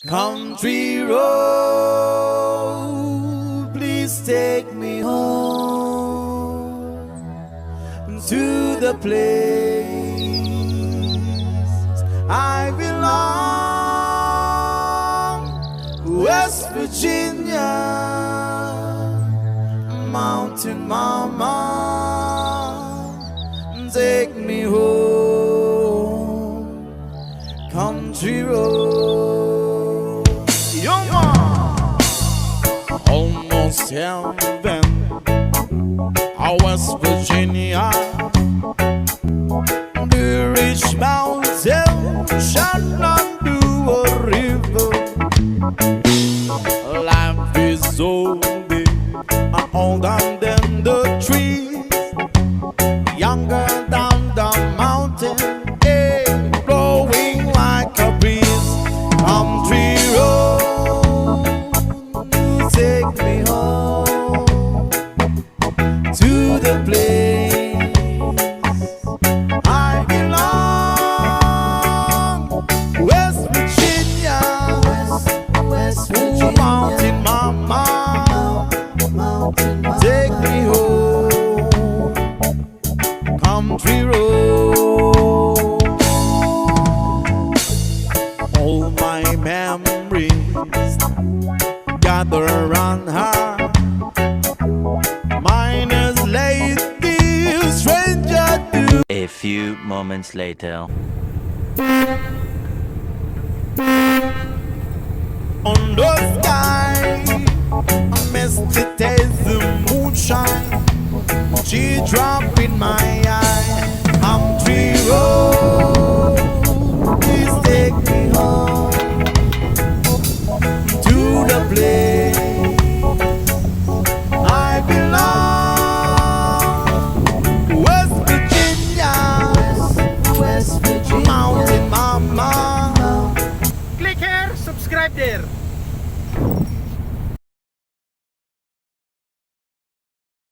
Country road, please take me home to the place I belong, West Virginia, Mountain Mama, take me home, country road. Almost heaven, West Virginia. The rich mountain shall not do a river. Life is so big and older than the trees, younger than the mountain, hey, blowing like a breeze. Country road, take me home to the place I belong, West Virginia, West Virginia. Mountain Mama, take me home, country road. All my memories gather around her. Mine is lady, stranger to. A few moments later. On the sky, a misty taste the moonshine. She dropped in my eye. Country road, please take me home to the place I belong, West Virginia, West Virginia. Mountain Mama. Click here, subscribe there.